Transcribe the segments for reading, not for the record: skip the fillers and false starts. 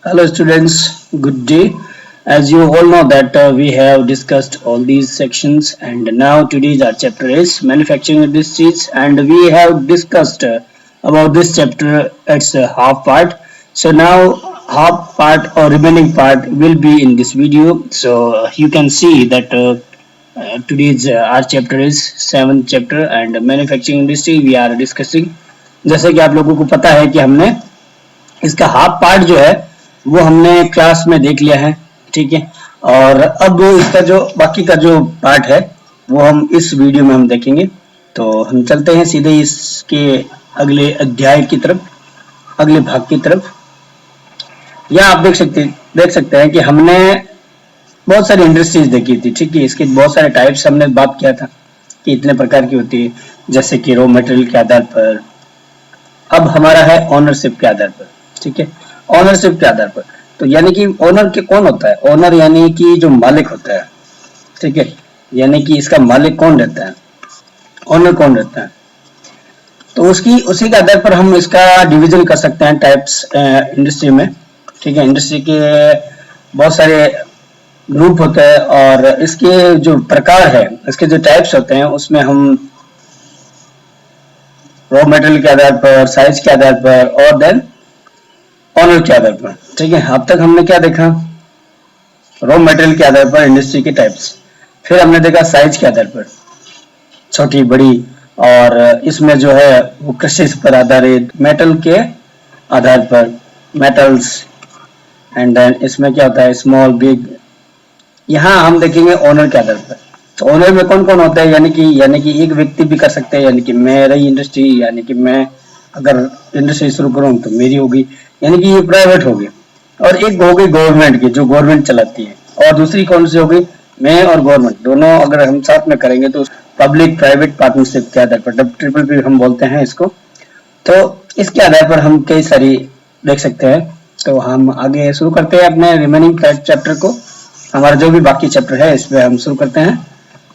Hello students, good day. As you all know that we have discussed all these sections and now today's our chapter is manufacturing industries and we have discussed about this chapter its half part. So now half part or remaining part will be in this video. So you can see that today's our chapter is 7th chapter and manufacturing industry we are discussing. जैसे कि आप लोगों को पता है कि हमने इसका हाफ पार्ट जो है वो हमने क्लास में देख लिया है, ठीक है। और अब इसका जो बाकी का जो पार्ट है वो हम इस वीडियो में हम देखेंगे। तो हम चलते हैं सीधे इसके अगले अध्याय की तरफ, अगले भाग की तरफ। यहाँ आप देख सकते हैं कि हमने बहुत सारी इंडस्ट्रीज देखी थी, ठीक है। इसके बहुत सारे टाइप्स हमने बात किया था कि इतने प्रकार की होती है, जैसे कि रॉ मटेरियल के आधार पर। अब हमारा है ओनरशिप के आधार पर, ठीक है। ओनरशिप के आधार पर तो यानी कि ओनर के कौन होता है? ओनर यानी कि जो मालिक होता है, ठीक है। यानी कि इसका मालिक कौन रहता है, ओनर कौन रहता है। तो उसी के आधार पर हम इसका डिवीजन कर सकते हैं टाइप्स इंडस्ट्री में, ठीक है। इंडस्ट्री के बहुत सारे ग्रुप होते हैं और इसके जो प्रकार है, इसके जो टाइप्स होते हैं उसमें हम रॉ मटेरियल के आधार पर, साइज के आधार पर और देन ऑनर के आधार पर, ठीक है। अब तक हमने क्या देखा? रॉ मटेरियल के आधार पर इंडस्ट्री के टाइप्स, फिर हमने देखा साइज के आधार पर, छोटी बड़ी, और इसमें जो है वो कृषि पर आधारित, मेटल के आधार पर, मेटल्स, एंड देन इसमें क्या होता है स्मॉल बिग। यहाँ हम देखेंगे ओनर के आधार पर। तो ओनर में कौन कौन होता है? यानी कि एक व्यक्ति भी कर सकते हैं, यानी कि मेरी इंडस्ट्री, यानी कि मैं अगर इंडस्ट्री शुरू करूं तो मेरी होगी, यानी कि ये प्राइवेट होगी। और एक हो गई गवर्नमेंट की, जो गवर्नमेंट चलाती है, और दूसरी कौन सी होगी? मैं और गवर्नमेंट दोनों अगर हम साथ में करेंगे तो पब्लिक प्राइवेट पार्टनरशिप के आधार पर, ट्रिपल पी हम बोलते हैं इसको। तो इसके आधार पर हम कई सारी देख सकते हैं। तो हम आगे शुरू करते हैं अपने रिमेनिंग चैप्टर को। हमारा जो भी बाकी चैप्टर है इसमें हम शुरू करते हैं।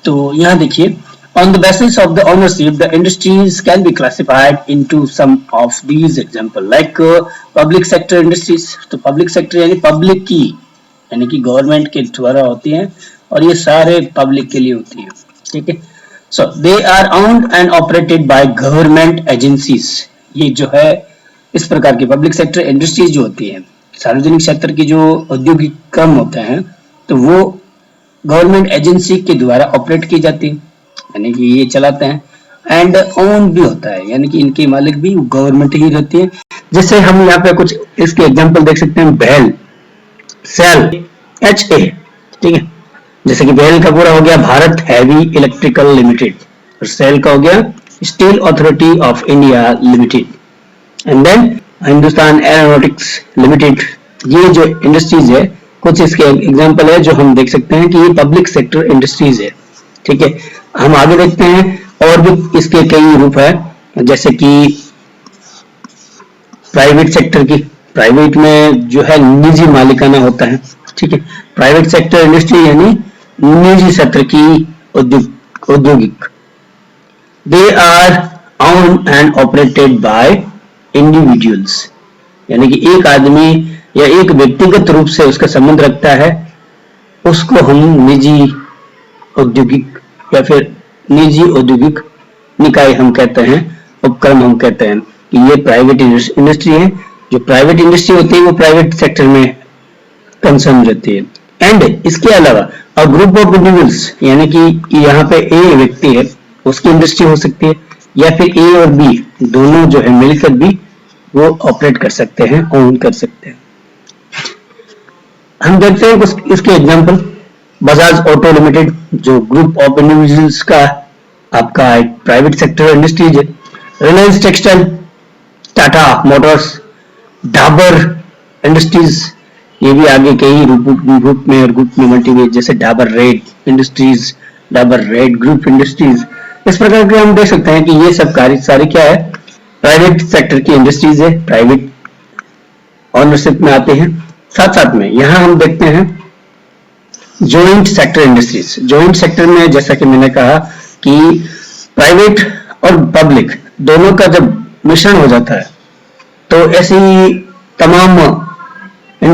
तो यहाँ देखिए, on the basis of the ownership, the industries can be classified into some of these example, like public sector industries। तो public sector यानी public की, यानी कि गवर्नमेंट के द्वारा होती हैं और ये सारे पब्लिक के लिए होती है, ठीक है। So they are owned and operated by government agencies। ये जो है इस प्रकार की पब्लिक सेक्टर इंडस्ट्रीज जो होती है, सार्वजनिक क्षेत्र की जो औद्योगिक क्रम होते हैं, तो वो गवर्नमेंट एजेंसी के द्वारा ऑपरेट की जाती है, यानी कि ये चलाते हैं। एंड ओन भी होता है, यानी कि इनके मालिक भी गवर्नमेंट ही रहती है। जैसे हम यहाँ पे कुछ इसके एग्जांपल देख सकते हैं। बेल, सेल, HA, ठीक है। जैसे कि बेल का पूरा हो गया भारत हैवी इलेक्ट्रिकल लिमिटेड, और सेल का हो गया steel authority of India limited, and then Hindustan aeronautics limited. ये जो इंडस्ट्रीज है, कुछ इसके एग्जांपल है जो हम देख सकते हैं कि ये पब्लिक सेक्टर इंडस्ट्रीज है, ठीक है। हम आगे देखते हैं और भी इसके कई रूप है, जैसे कि प्राइवेट सेक्टर की। प्राइवेट में जो है निजी मालिकाना होता है, ठीक है। प्राइवेट सेक्टर इंडस्ट्री यानी निजी क्षेत्र की औद्योगिक। They are owned and operated by individuals, यानी कि एक आदमी या एक व्यक्तिगत रूप से उसका संबंध रखता है, उसको हम निजी औद्योगिक या फिर निजी औद्योगिक निकाय हम कहते हैं, उपक्रम हम कहते हैं कि ये प्राइवेट इंडस्ट्री है। जो प्राइवेट इंडस्ट्री होती है वो प्राइवेट सेक्टर में कंसर्न रहती है। एंड इसके अलावा अ ग्रुप ऑफ इंडिविजुअल्स, यानी कि यहाँ पे ए व्यक्ति है, उसकी इंडस्ट्री हो सकती है, या फिर ए और बी दोनों जो है मिलकर भी वो ऑपरेट कर सकते हैं, ओन कर सकते हैं। हम देखते हैं कुछ इसके एग्जांपल। बजाज ऑटो लिमिटेड जो ग्रुप ऑफ इंडिविजुअल्स का आपका एक प्राइवेट सेक्टर इंडस्ट्रीज है। Reliance textile, Tata Motors, Dabur industries, ये भी आगे कई ग्रुप में और ग्रुप में मल्टीवेज, जैसे Dabur red industries, Dabur red group industries. इस प्रकार के हम देख सकते हैं कि ये सब कार्य सारे क्या है, प्राइवेट सेक्टर की इंडस्ट्रीज है, प्राइवेट ऑनरशिप में आते हैं। साथ साथ में यहां हम देखते हैं joint sector industries. Joint sector में जैसा कि मैंने कहा कि प्राइवेट और पब्लिक दोनों का जब मिश्रण हो जाता है तो ऐसी तमाम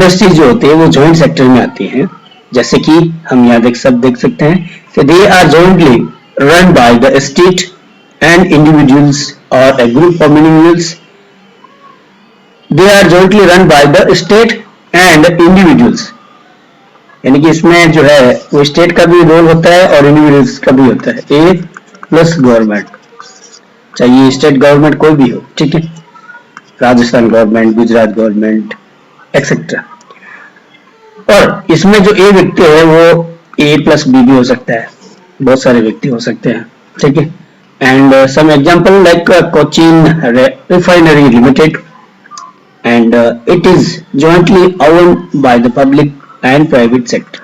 इंडस्ट्री जो होती है वो जॉइंट सेक्टर में आती है, जैसे कि हम यहाँ देख सकते हैं कि they are jointly run by the state and individuals और a group of individuals. They are jointly run by the state and individuals. यानी कि इसमें जो है वो स्टेट का भी रोल होता है और इंडिविजुअल्स का भी होता है, ए प्लस गवर्नमेंट, चाहिए स्टेट गवर्नमेंट कोई भी हो, ठीक है, Rajasthan government, Gujarat government etcetera. और इसमें जो ए व्यक्ति है वो ए प्लस बी भी हो सकता है, बहुत सारे व्यक्ति हो सकते हैं, ठीक है। And some example like Cochin refinery limited and it is jointly owned by the public and private sector.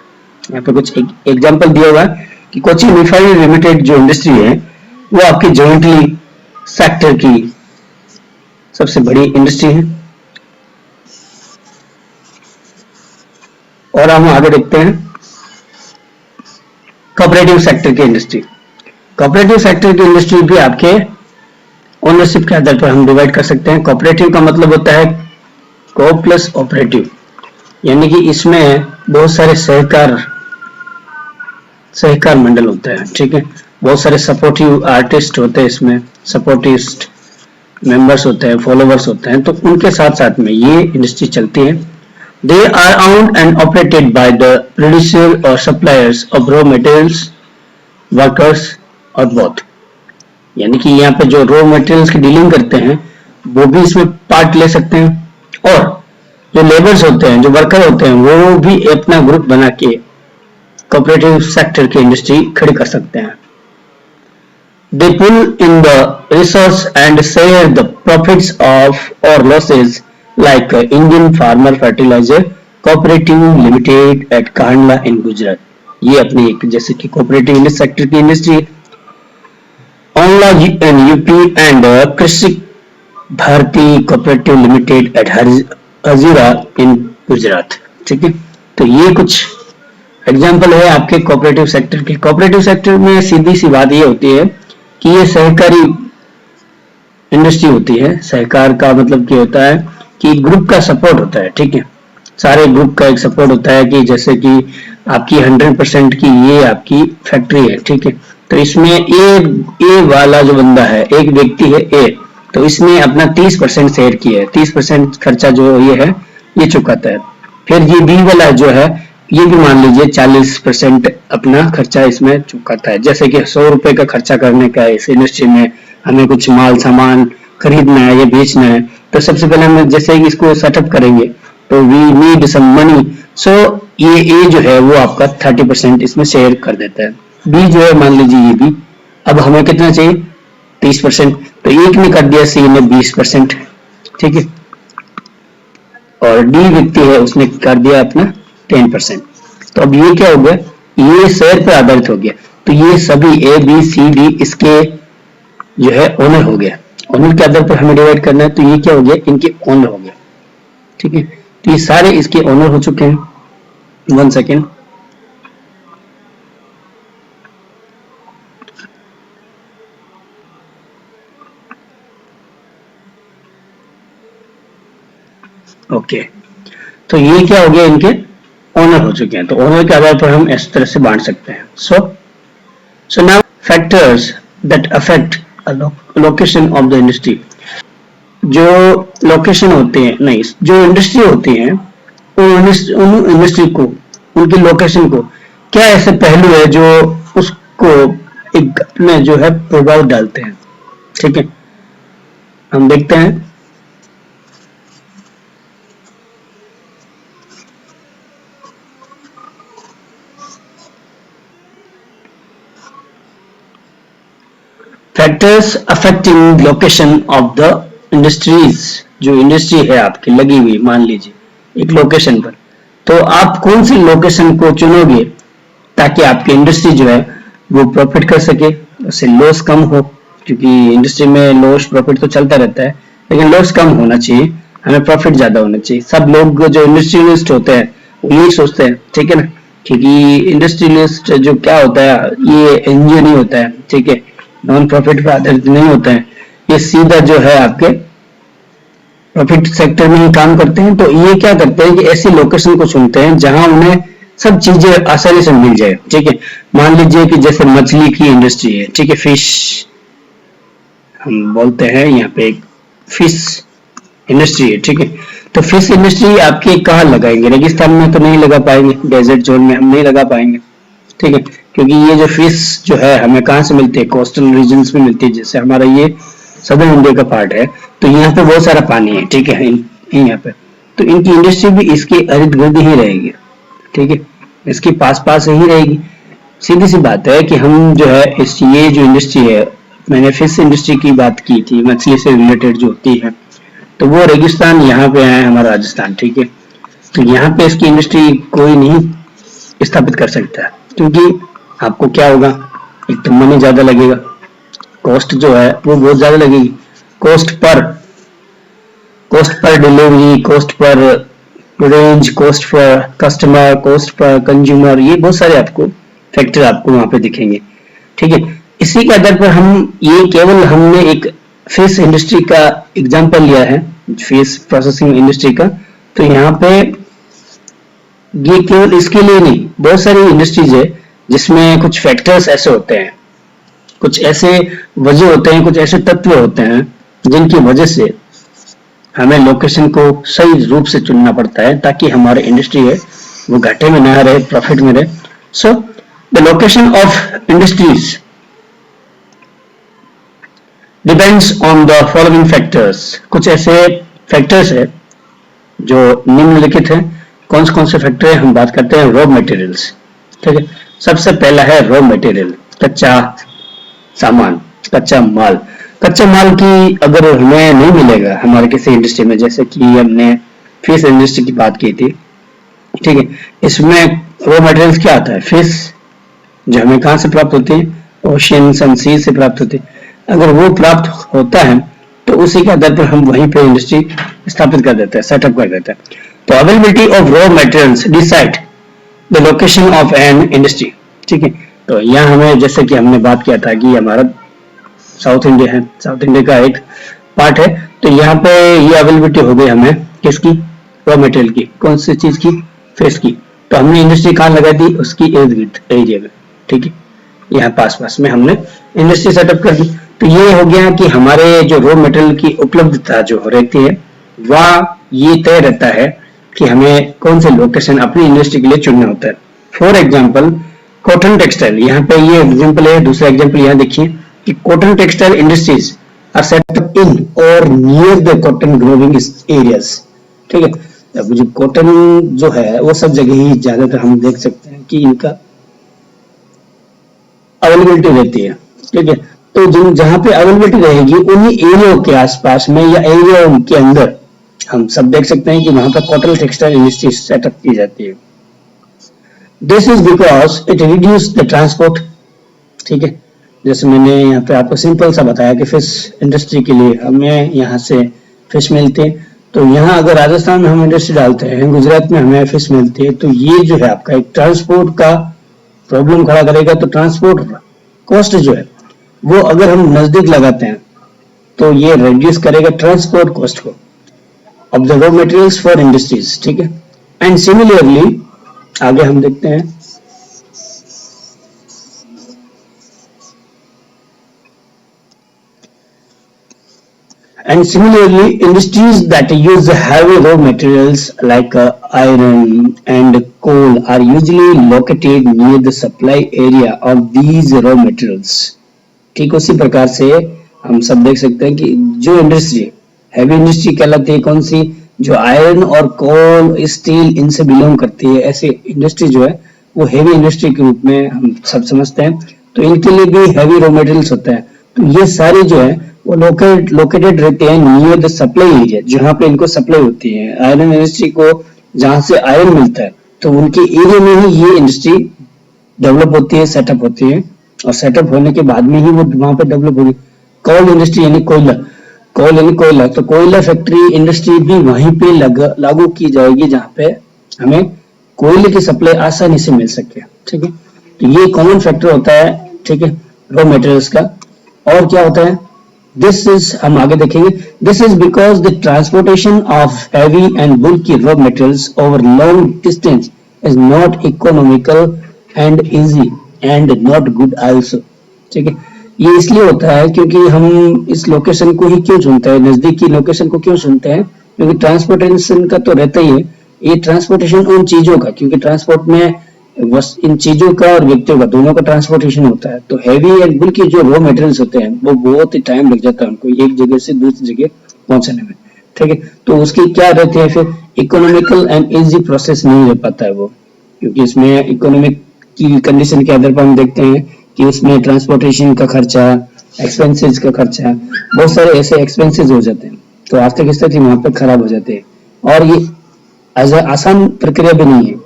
यहाँ पे कुछ एग्जांपल दिया हुआ है कि कोचिन रिफाइनरी लिमिटेड जो इंडस्ट्री है वो आपकी जॉइंटली सेक्टर की सबसे बड़ी इंडस्ट्री है। और हम आगे देखते हैं कोऑपरेटिव सेक्टर की इंडस्ट्री। कोऑपरेटिव सेक्टर की इंडस्ट्री भी आपके ओनरशिप के आधार पर हम डिवाइड कर सकते हैं। कोऑपरेटिव का मतलब होता है को प्लस ऑपरेटिव, यानी कि इसमें बहुत सारे सहकार मंडल होते हैं, ठीक है, बहुत सारे सपोर्टिव आर्टिस्ट होते हैं, इसमें सपोर्टिस्ट मेंबर्स होते हैं, फॉलोवर्स होते हैं, तो उनके साथ साथ में ये इंडस्ट्री चलती है। They are owned and operated by the producer or suppliers of raw materials, workers और both। यानी कि यहाँ पे जो रॉ मटेरियल्स की डीलिंग करते हैं वो भी इसमें पार्ट ले सकते हैं, और जो लेबर्स होते हैं, जो वर्कर होते हैं, वो भी अपना ग्रुप बना के कोऑपरेटिव सेक्टर की इंडस्ट्री खड़ी कर सकते हैं। They pull in the resource and share the profits of or losses like Indian Farmer Fertilizer Cooperative Limited at Kandla in Gujarat। ये अपनी एक जैसे कि कोऑपरेटिव सेक्टर की इंडस्ट्री है। Onla and UP and Krishi Bharati cooperative limited at Hazira in Gujarat, ठीक है। तो ये कुछ एग्जांपल है आपके कोऑपरेटिव सेक्टर के। कोऑपरेटिव सेक्टर में सीधी सी बात ये होती है कि ये सहकारी इंडस्ट्री होती है। सहकार का मतलब क्या होता है कि ग्रुप का सपोर्ट होता है, ठीक है, सारे ग्रुप का एक सपोर्ट होता है कि जैसे कि आपकी 100% की ये आपकी फैक्ट्री है, ठीक है, तो इसमें ए वाला जो बंदा है, एक व्यक्ति है ए, तो इसने अपना 30% शेयर किया है, 30% खर्चा जो ये है ये चुकाता है। फिर ये बी वाला जो है ये भी मान लीजिए 40% अपना खर्चा इसमें चुकाता है। जैसे कि 100 रुपए का खर्चा करने का इस इंडस्ट्री में हमें कुछ माल सामान खरीदना है या बेचना है, तो सबसे पहले हम जैसे ही इसको सेटअप करेंगे तो वी नीड सम मनी, सो ये ए जो है वो आपका 30% इसमें शेयर कर देता है। बी जो है मान लीजिए ये भी, अब हमें कितना चाहिए 30%, तो एक ने कर दिया, सी ने 20%, ठीक है, और डी व्यक्ति है उसने कर दिया अपना 10%। तो अब ये क्या हो गया, ये शेयर पर आधारित हो गया, तो ये सभी ए बी सी डी इसके जो है ओनर हो गया। ओनर के आधार पर हमें डिवाइड करना है, तो ये क्या हो गया, इनके ओनर हो गया, ठीक है। तो ये सारे इसके ओनर हो चुके हैं। 1 सेकेंड, ओके, तो ये क्या हो गया, इनके ओनर हो चुके हैं। तो ओनर के आधार पर हम इस तरह से बांट सकते हैं। So now factors that affect location of the industry. जो लोकेशन होते हैं, नहीं, जो इंडस्ट्री होती है उन इंडस्ट्री को, उनकी लोकेशन को क्या ऐसे पहलू है जो उसको एक में जो है प्रभाव डालते हैं, ठीक है। हम देखते हैं factors affecting location of the industries. जो इंडस्ट्री है आपकी लगी हुई, मान लीजिए एक लोकेशन पर, तो आप कौन सी लोकेशन को चुनोगे ताकि आपकी इंडस्ट्री जो है वो प्रॉफिट कर सके, उससे लॉस कम हो, क्योंकि इंडस्ट्री में लॉस प्रॉफिट तो चलता रहता है, लेकिन लॉस कम होना चाहिए, हमें प्रॉफिट ज्यादा होना चाहिए। सब लोग जो इंडस्ट्रियलिस्ट होते हैं वो यही सोचते हैं, ठीक है ना, क्योंकि इंडस्ट्रियलिस्ट जो क्या होता है, ये एनजीओ नहीं होता है, ठीक है, नॉन प्रॉफिट पर आधारित नहीं होता है, ये सीधा जो है आपके प्रॉफिट सेक्टर में ही काम करते हैं, तो ये क्या करते हैं कि ऐसी लोकेशन को चुनते हैं जहां उन्हें सब चीजें आसानी से मिल जाए। ठीक है, मान लीजिए कि जैसे मछली की इंडस्ट्री है, ठीक है, फिश हम बोलते हैं, यहाँ पे एक फिश इंडस्ट्री है। ठीक है, तो फिश इंडस्ट्री आपके कहाँ लगाएंगे? रेगिस्तान में तो नहीं लगा पाएंगे, डेजर्ट जोन में हम नहीं लगा पाएंगे। ठीक है, क्योंकि ये जो फिश जो है हमें कहाँ से मिलती है? कोस्टल रीजन्स में मिलती है। जैसे हमारा ये सदर्न इंडिया का पार्ट है, तो यहाँ पे बहुत सारा पानी है। ठीक है, यहाँ पे तो इनकी इंडस्ट्री भी इसके इर्द गिर्द ही रहेगी। ठीक है, इसके पास पास ही रहेगी। सीधी सी बात है कि हम जो है इस ये जो इंडस्ट्री है, मैंने फिश इंडस्ट्री की बात की थी, मछली से रिलेटेड जो होती है, तो वो रेगिस्तान यहाँ पे है हमारा राजस्थान। ठीक है, तो यहाँ पे इसकी इंडस्ट्री कोई नहीं स्थापित कर सकता, क्योंकि आपको क्या होगा, एक तो मनी ज्यादा लगेगा, कॉस्ट जो है वो बहुत ज्यादा लगेगी। Cost per delivery, cost per range, cost per customer, cost per consumer, ये बहुत सारे आपको फैक्टर आपको वहां पे दिखेंगे। ठीक है, इसी के आधार पर ये केवल हमने एक फिश इंडस्ट्री का एग्जांपल लिया है, फिश प्रोसेसिंग इंडस्ट्री का। तो यहाँ पे ये केवल इसके लिए नहीं, बहुत सारी इंडस्ट्रीज है जिसमें कुछ फैक्टर्स ऐसे होते हैं, कुछ ऐसे वजह होते हैं, कुछ ऐसे तत्व होते हैं जिनकी वजह से हमें लोकेशन को सही रूप से चुनना पड़ता है, ताकि हमारे इंडस्ट्री है वो घाटे में ना रहे, प्रॉफिट में रहे। So the location of industries depends on the following factors. कुछ ऐसे फैक्टर्स है जो निम्नलिखित हैं। कौन से फैक्टर है? हम बात करते हैं रॉ मटेरियल्स। ठीक है, सबसे पहला है रॉ मटेरियल, कच्चा सामान, कच्चा माल। कच्चा माल की अगर हमें नहीं मिलेगा हमारे किसी इंडस्ट्री में, जैसे कि हमने फिश इंडस्ट्री की बात की थी, ठीक है, इसमें रॉ मटेरियल्स क्या आता है? फिश, जो हमें कहां से प्राप्त होती है? ओशियन सन सी से प्राप्त होती है। अगर वो प्राप्त होता है तो उसी के आधार पर हम वहीं पे इंडस्ट्री स्थापित कर देते हैं, सेटअप कर देते हैं। तो availability of raw materials decide the location of an industry. ठीक है, तो यहाँ हमें, जैसे कि हमने बात किया था कि हमारा साउथ इंडिया है, साउथ इंडिया का एक पार्ट है, तो यहाँ पे ये अवेलेबिलिटी हो गई हमें किसकी? रॉ मटेरियल की। कौन सी चीज की? फिश की। तो हमने इंडस्ट्री कहाँ लगा दी? उसकी इर्द गिर्द एरिया में। ठीक है, यहाँ पास पास में हमने इंडस्ट्री सेटअप कर दी। तो ये हो गया कि हमारे जो रॉ मटेरियल की उपलब्धता जो रहती है वह ये तय रहता है कि हमें कौन से लोकेशन अपनी इंडस्ट्री के लिए चुनना होता है। फॉर एग्जाम्पल कॉटन टेक्सटाइल, यहाँ पे ये एग्जाम्पल है। दूसरा एग्जाम्पल यहाँ देखिए कि cotton textile industries are set up in और near the cotton growing areas. ठीक है, अब जो कॉटन जो है वो सब जगह ही ज्यादातर हम देख सकते हैं कि इनका अवेलेबिलिटी रहती है। ठीक है, तो जिन जहां पे अवेलेबिलिटी रहेगी उन्हीं एरिया के आसपास में या एरिया के अंदर हम सब देख सकते हैं कि वहां पर कॉटन टेक्सटाइल इंडस्ट्री सेटअप की जाती है। This is because it reduce the transport. ठीक है, जैसे मैंने यहाँ पे आपको सिंपल सा बताया कि फिश इंडस्ट्री के लिए हमें यहाँ से फिश मिलती है, तो यहाँ अगर राजस्थान में हम इंडस्ट्री डालते हैं, गुजरात में हमें फिश मिलती है, तो ये जो है आपका एक ट्रांसपोर्ट का प्रॉब्लम खड़ा करेगा। तो ट्रांसपोर्ट कॉस्ट जो है वो अगर हम नजदीक लगाते हैं तो ये रिड्यूस करेगा ट्रांसपोर्ट कॉस्ट को of the raw materials for industries. ठीक है, एंड सिमिलरली आगे हम देखते हैं and similarly industries that use heavy raw materials like iron and coal are usually located near the supply area of these raw materials। ठीक उसी प्रकार से हम सब देख सकते हैं कि जो इंडस्ट्री हैवी इंडस्ट्री कहलाती है, कौन सी? जो आयरन और कोल, स्टील, इनसे बिलोंग करती है, ऐसी इंडस्ट्री जो है वो हैवी इंडस्ट्री के रूप में हम सब समझते हैं। तो इनके लिए भी हैवी रॉ मटेरियल्स होता है। तो ये सारे जो है वो लोकेटेड रहते हैं नियर द सप्लाई एरिया, जहां पे इनको सप्लाई होती है। आयरन इंडस्ट्री को जहां से आयरन मिलता है तो उनके एरिया में ही ये इंडस्ट्री डेवलप होती है, सेटअप होती है, और सेटअप होने के बाद में ही वो वहां पे डेवलप होगी। कोल इंडस्ट्री यानी कोयला, कोल यानी कोयला, तो कोयला फैक्ट्री इंडस्ट्री भी वहीं पे लागू की जाएगी जहां पे हमें कोयले की सप्लाई आसानी से मिल सके। ठीक है, तो ये कॉमन फैक्टर होता है। ठीक है, रॉ मटेरियल्स का। और क्या होता है? दिस इज, हम आगे देखेंगे, this is because the transportation of heavy and bulky raw materials over long distance is not economical and easy and not good also. ठीक है, ये इसलिए होता है क्योंकि हम इस लोकेशन को ही क्यों चुनते हैं, नजदीक की लोकेशन को क्यों चुनते हैं, क्योंकि ट्रांसपोर्टेशन का तो रहता ही है, ये ट्रांसपोर्टेशन उन चीजों का, क्योंकि ट्रांसपोर्ट में बस इन चीजों का और व्यक्तियों का दोनों का ट्रांसपोर्टेशन होता है, तो हैवी एंड बुल्की जो रॉ मटेरियल्स होते हैं वो बहुत ही टाइम लग जाता है उनको एक जगह से दूसरी जगह पहुंचाने में। ठीक है, तो उसकी क्या रहती है फिर, इकोनॉमिकल एंड इजी प्रोसेस नहीं रह पाता है वो, क्योंकि इसमें इकोनॉमिक की कंडीशन के आधार पर हम देखते हैं कि उसमें ट्रांसपोर्टेशन का खर्चा, एक्सपेंसेस का खर्चा, बहुत सारे ऐसे एक्सपेंसेस हो जाते हैं, तो आर्थिक स्थिति वहां पर खराब हो जाती है, और ये आसान प्रक्रिया भी नहीं है।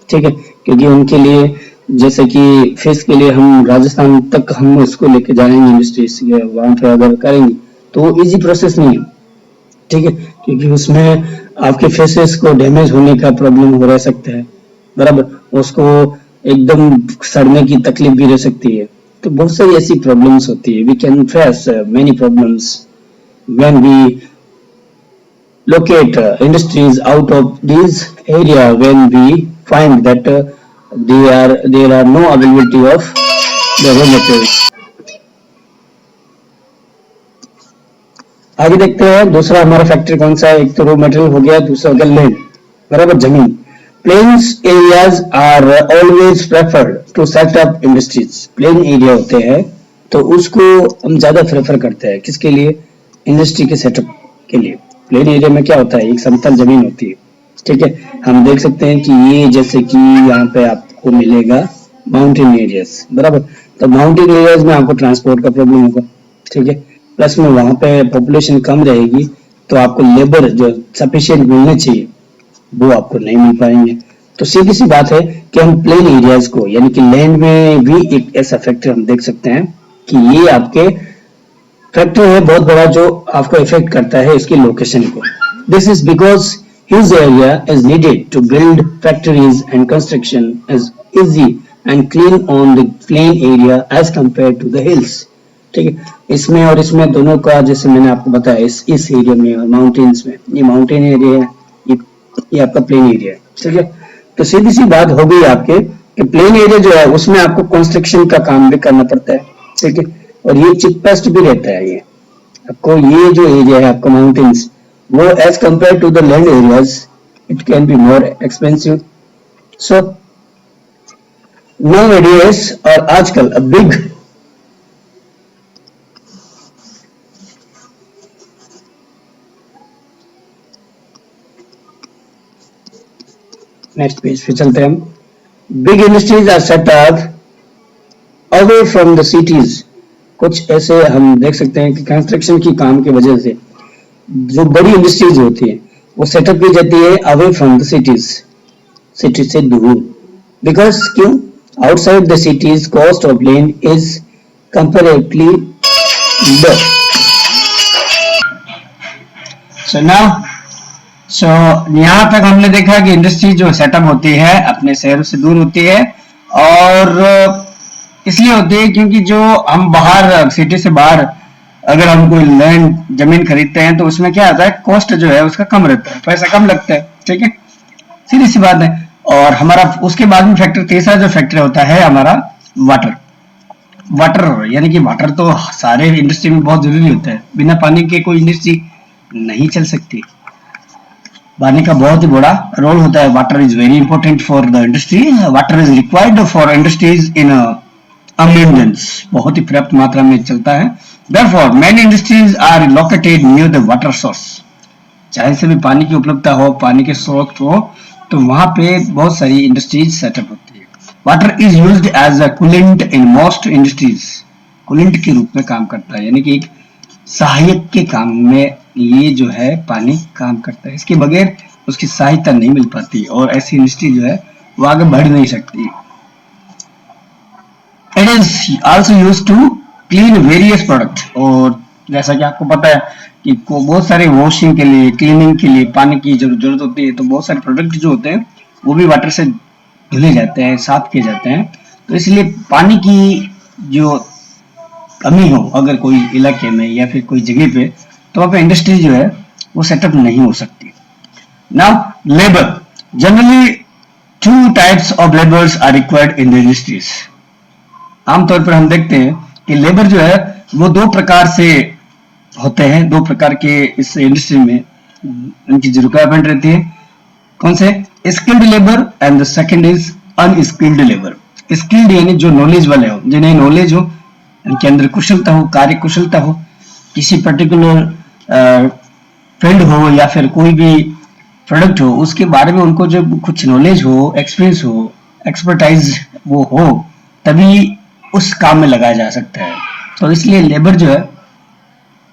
ठीक है, क्योंकि उनके लिए जैसे कि फिश के लिए हम राजस्थान तक हम उसको लेके जाएंगे इंडस्ट्रीज वहां पे अगर करेंगे तो वो इजी प्रोसेस नहीं है। ठीक है, क्योंकि उसमें आपके फिशेस को डैमेज होने का प्रॉब्लम हो रह सकता है, बराबर, उसको एकदम सड़ने की तकलीफ भी रह सकती है, तो बहुत सारी ऐसी प्रॉब्लम्स होती है। We can face many problems when we locate industries out of these area when we find that there are no availability of the raw materials. आगे देखते हैं दूसरा हमारा फैक्टर कौन सा है, एक तो रॉ मटेरियल हो गया, दूसरा हो गया लैंड, बराबर, जमीन। Plains areas are always preferred to set up industries, plain area होते हैं तो उसको हम ज्यादा प्रेफर करते हैं, किसके लिए, इंडस्ट्री के सेटअप के लिए। प्लेन एरिया में क्या होता है, एक समतल जमीन होती है। ठीक है, हम देख सकते हैं कि ये जैसे कि यहाँ पे आपको मिलेगा माउंटेन एरियाज, बराबर, तो माउंटेन एरियाज में आपको ट्रांसपोर्ट का प्रॉब्लम होगा। ठीक है, प्लस में वहां पे पॉपुलेशन कम रहेगी तो आपको लेबर जो सफिशिएंट मिलने चाहिए वो आपको नहीं मिल पाएंगे। तो सीधी सी बात है कि हम प्लेन एरियाज को, यानी कि लैंड में भी एक ऐसा फैक्टर हम देख सकते हैं कि ये आपके फैक्टर है बहुत बड़ा जो आपको इफेक्ट करता है इसकी लोकेशन को। This is because his area is needed to build factories and construction is easy and clean on the plain area as compare to the hills. ठीक है, इसमें और इसमें दोनों का, जैसे मैंने आपको बताया, इस एरिया में और माउंटेन्स में, ये माउंटेन एरिया है, ये आपका प्लेन एरिया है। ठीक है, तो सीधी सी बात हो गई आपके कि प्लेन एरिया जो है उसमें आपको कंस्ट्रक्शन का काम भी करना पड़ता है। ठीक है, और ये चिपेस्ट भी रहता है, ये आपको ये जो एरिया है आपका माउंटेन्स, वो as compare to the land areas it can be more expensive. So nowadays और आजकल a big नेक्स्ट पेज पे चलते हैं हम। Big industries are set up away from the cities, कुछ ऐसे हम देख सकते हैं कि कंस्ट्रक्शन की काम की वजह से जो बड़ी इंडस्ट्रीज होती है वो सेटअप की जाती है away from the cities, city से दूर। बिकॉज क्यों, outside the cities cost of land is comparatively low. So now यहाँ तक हमने देखा कि इंडस्ट्री जो सेटअप होती है अपने शहरों से दूर होती है, और इसलिए होती है क्योंकि जो हम बाहर सिटी से बाहर अगर हम कोई लैंड जमीन खरीदते हैं तो उसमें क्या आता है, कॉस्ट जो है उसका कम रहता है, पैसा कम लगता है। ठीक है, सीधी सी बात है। और हमारा उसके बाद में फैक्टर, तीसरा जो फैक्टर होता है हमारा वाटर। वाटर यानी कि वाटर तो सारे इंडस्ट्री में बहुत जरूरी होता है, बिना पानी के कोई इंडस्ट्री नहीं चल सकती। पानी का बहुत ही बड़ा रोल होता है। Water is very important for the industry, water is required for industries in abundance, बहुत ही पर्याप्त मात्रा में चलता है। Therefore, many industries are located near the water source. चाहे से भी पानी की उपलब्धता हो, पानी के स्रोत हो, तो वहां पे बहुत सारी इंडस्ट्रीज सेटअप होती है। Water is used as a coolant in most industries, coolant के रूप में काम करता है, यानी कि एक सहायक के काम में ये जो है पानी काम करता है। इसके बगैर उसकी सहायता नहीं मिल पाती और ऐसी इंडस्ट्री जो है वो आगे बढ़ नहीं सकती। It is also used to clean various products, और जैसा कि आपको पता है कि बहुत सारे वॉशिंग के लिए, क्लीनिंग के लिए पानी की जरूरत होती है, तो बहुत सारे प्रोडक्ट जो होते हैं वो भी वाटर से धुले जाते हैं, साफ किए जाते हैं। तो इसलिए पानी की जो कमी हो अगर कोई इलाके में या फिर कोई जगह पे, तो वहाँ पे इंडस्ट्री जो है वो सेटअप नहीं हो सकती। Now labour, generally two types of labours are required in the industries. आमतौर पर हम देखते हैं कि लेबर जो है वो दो प्रकार से होते हैं, दो प्रकार के इस इंडस्ट्री में उनकी जो रिक्वायरमेंट रहती है। कौन से? Skilled labour and the second is unskilled labour. Skilled यानी जो नॉलेज वाले हो, जिन्हें नॉलेज हो, उनके अंदर कुशलता हो, कार्य कुशलता हो, किसी पर्टिकुलर फील्ड हो या फिर कोई भी प्रोडक्ट हो उसके बारे में उनको जो कुछ नॉलेज हो, एक्सपीरियंस हो, एक्सपर्टाइज वो हो, तभी उस काम में लगाया जा सकता है। तो इसलिए लेबर जो है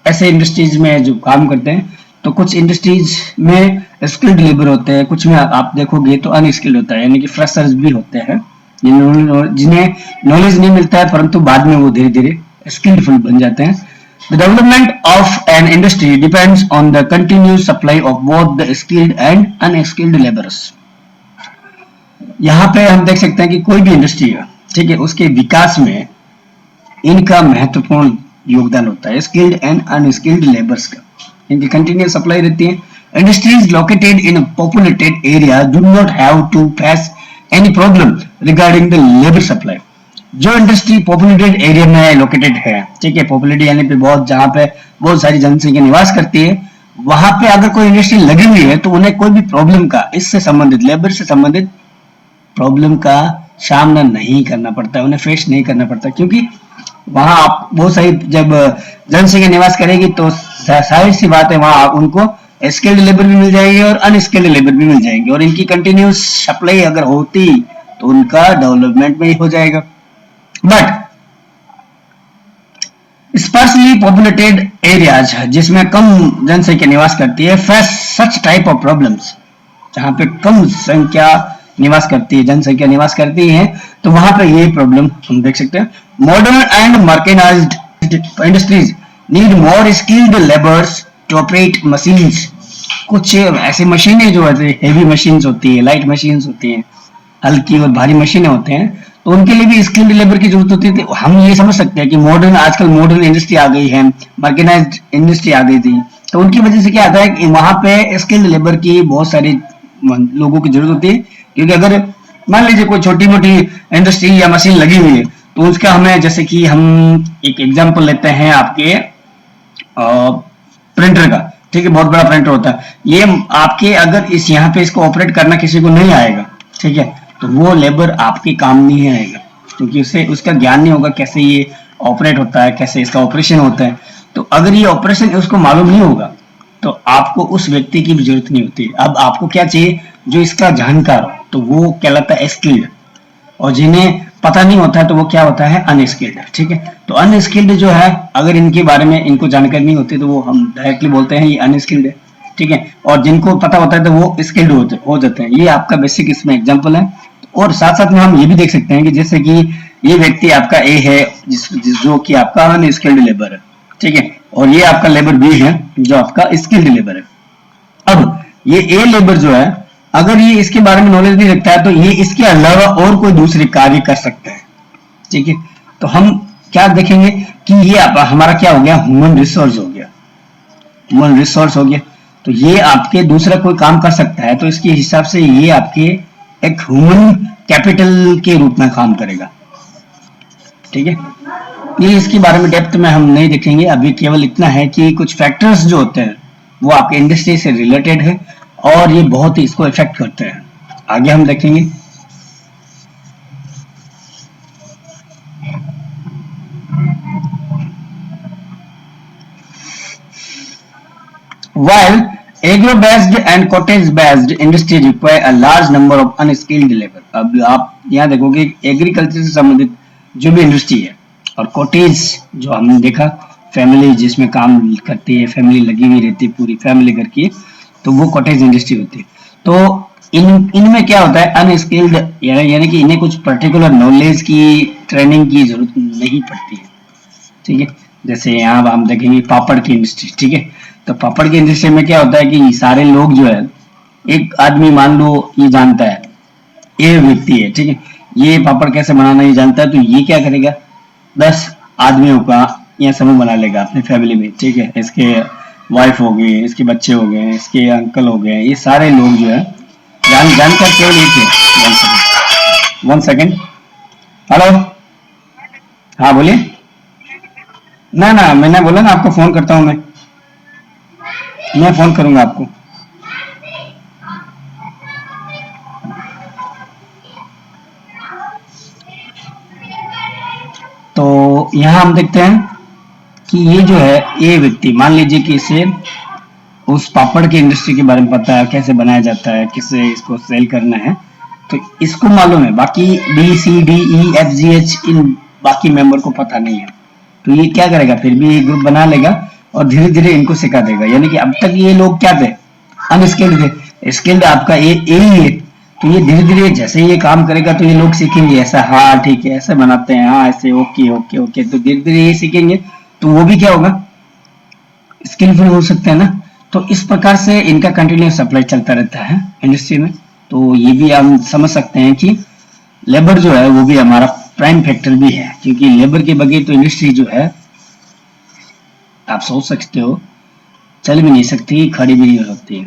ऐसे इंडस्ट्रीज में जो काम करते हैं, तो कुछ इंडस्ट्रीज में स्किल्ड लेबर होते हैं, कुछ में आप देखोगे तो अनस्किल्ड होता है, यानी कि फ्रेशर्स भी होते हैं जिन्हें नॉलेज नहीं मिलता है परंतु बाद में वो धीरे धीरे स्किल्डफुल बन जाते हैं। The development of an industry depends on the continuous supply of both the skilled and unskilled laborers. यहाँ पे हम देख सकते हैं कि कोई भी इंडस्ट्री है, ठीक है, उसके विकास में इनका महत्वपूर्ण योगदान होता है, स्किल्ड एंड अनस्किल्ड लेबर्स का। इनकी कंटिन्यूस सप्लाई रहती है। Industries located in populated area do not have to face any problem regarding the labour supply. जो इंडस्ट्री पॉपुलेटेड एरिया में लोकेटेड है, ठीक है, पॉपुलेटेड यानी पे बहुत, जहां पे बहुत सारी जनसंख्या निवास करती है, वहां पे अगर कोई इंडस्ट्री लगी हुई है तो उन्हें कोई भी प्रॉब्लम का, इससे संबंधित, लेबर से संबंधित प्रॉब्लम का सामना नहीं करना पड़ता है, उन्हें फेस नहीं करना पड़ता, क्योंकि वहां आप बहुत सारी, जब जनसंख्या निवास करेगी तो जाहिर सी बात है वहां उनको स्किल्ड लेबर भी मिल जाएगी और अनस्किल्ड लेबर भी मिल जाएंगे, और इनकी कंटिन्यूस सप्लाई अगर होती तो उनका डेवलपमेंट में ही हो जाएगा। बट स्पर्शली पॉपुलेटेड एरियाज, जिसमें कम जनसंख्या निवास करती है, face such type of problems, जहां पे कम संख्या निवास करती है, जनसंख्या निवास करती है, तो वहां पे ये प्रॉब्लम हम देख सकते हैं। Modern and mechanised industries need more skilled labours to operate machines. कुछ ऐसी मशीनें जो है, हेवी मशीन्स होती है, लाइट मशीन्स होती हैं, हल्की और भारी मशीनें होते हैं, तो उनके लिए भी स्किल्ड लेबर की जरूरत होती है। हम ये समझ सकते हैं कि आजकल मॉडर्न इंडस्ट्री आ गई है, मैकेनाइज्ड इंडस्ट्री आ गई थी, तो उनकी वजह से क्या आता है कि वहां पे स्किल्ड लेबर की बहुत सारी लोगों की जरूरत होती है, क्योंकि अगर मान लीजिए कोई छोटी मोटी इंडस्ट्री या मशीन लगी हुई है, तो उसका हमें, जैसे कि हम एक एग्जांपल लेते हैं आपके प्रिंटर का, ठीक है, बहुत बड़ा प्रिंटर होता है, ये आपके अगर इस यहाँ पे इसको ऑपरेट करना किसी को नहीं आएगा, ठीक है, तो वो लेबर आपके काम नहीं आएगा, क्योंकि उसे उसका ज्ञान नहीं होगा कैसे ये ऑपरेट होता है, कैसे इसका ऑपरेशन होता है। तो अगर ये ऑपरेशन उसको मालूम नहीं होगा तो आपको उस व्यक्ति की भी जरूरत नहीं होती। अब आपको क्या चाहिए? जो इसका जानकार हो, तो वो कहलाता है स्किल्ड, और जिन्हें पता नहीं होता है तो वो क्या होता है? अनस्किल्ड, ठीक है। तो अनस्किल्ड जो है, अगर इनके बारे में इनको जानकारी नहीं होती तो वो हम डायरेक्टली बोलते हैं ये अनस्किल्ड है, ठीक है, और जिनको पता होता है तो वो स्किल्ड हो जाते हैं। ये आपका बेसिक इसमें एग्जांपल है। और साथ साथ में हम ये भी देख सकते हैं कि जैसे कि ये व्यक्ति आपका ए है, जो कि आपका अनस्किल्ड लेबर है, ठीक है, और ये आपका लेबर बी है जो आपका स्किल्ड लेबर है। अब ये ए लेबर जो है, अगर ये इसके बारे में नॉलेज नहीं रखता है तो ये इसके अलावा और कोई दूसरे कार्य कर सकता है, ठीक है। तो हम क्या देखेंगे कि ये हमारा क्या हो गया? ह्यूमन रिसोर्स हो गया, ह्यूमन रिसोर्स हो गया। तो ये आपके दूसरा कोई काम कर सकता है, तो इसके हिसाब से ये आपके एक ह्यूमन कैपिटल के रूप में काम करेगा, ठीक है। ये इसके बारे में डेप्थ में हम नहीं देखेंगे, अभी केवल इतना है कि कुछ फैक्टर्स जो होते हैं वो आपके इंडस्ट्री से रिलेटेड है और ये बहुत ही इसको इफेक्ट करते हैं। आगे हम देखेंगे। While agro-based and cottage-based industry require a large number of unskilled labor. अब आप यहाँ देखोगे एग्रीकल्चर से संबंधित जो भी इंडस्ट्री है और कॉटेज जो हमने देखा, फैमिली जिसमें काम करती है, फैमिली लगी हुई रहती है, पूरी फैमिली घर की, तो वो कॉटेज इंडस्ट्री होती है। तो इनमें क्या होता है? अनस्किल्ड, यानी कि इन्हें कुछ पर्टिकुलर नॉलेज की, ट्रेनिंग की जरूरत नहीं पड़ती है, ठीक है। जैसे यहाँ हम देखेंगे पापड़ की इंडस्ट्री, ठीक है। तो पापड़ की इंडस्ट्री में क्या होता है कि सारे लोग जो है, एक आदमी मान लो ये जानता है, ये व्यक्ति है, ठीक है, ये पापड़ कैसे बनाना ये जानता है, तो ये क्या करेगा? 10 आदमियों का यहाँ समूह बना लेगा अपनी फैमिली में, ठीक है। इसके वाइफ हो गई, इसके बच्चे हो गए, इसके अंकल हो गए, ये सारे लोग जो है जानकर केवल एक है। 1 सेकेंड। हेलो, हाँ बोलिए। ना ना, मैंने बोला ना आपको फोन करता हूँ मैं फोन करूंगा आपको। तो यहाँ हम देखते हैं कि ये जो है, ये व्यक्ति मान लीजिए कि इसे उस पापड़ की इंडस्ट्री के बारे में पता है, कैसे बनाया जाता है, किसे इसको सेल करना है, तो इसको मालूम है। बाकी B C D E F G H इन बाकी मेंबर को पता नहीं है। तो ये क्या करेगा, फिर भी ग्रुप बना लेगा और धीरे धीरे इनको सिखा देगा। यानी कि अब तक ये लोग क्या थे, अनस्किल्ड थे। स्किल्ड आपका ये ही है। तो ये धीरे धीरे जैसे ये काम करेगा तो ये लोग सीखेंगे, ऐसा हाँ ठीक है ऐसे बनाते हैं, हाँ ऐसे, ओके ओके ओके। तो धीरे धीरे ये सीखेंगे तो वो भी क्या होगा, स्किलफुल हो सकते हैं ना। तो इस प्रकार से इनका कंटिन्यूस सप्लाई चलता रहता है इंडस्ट्री में। तो ये भी हम समझ सकते हैं कि लेबर जो है वो भी हमारा प्राइम फैक्टर भी है, क्योंकि लेबर के बगैर तो इंडस्ट्री जो है आप सोच सकते हो चल भी नहीं सकती, खड़ी भी नहीं हो सकती।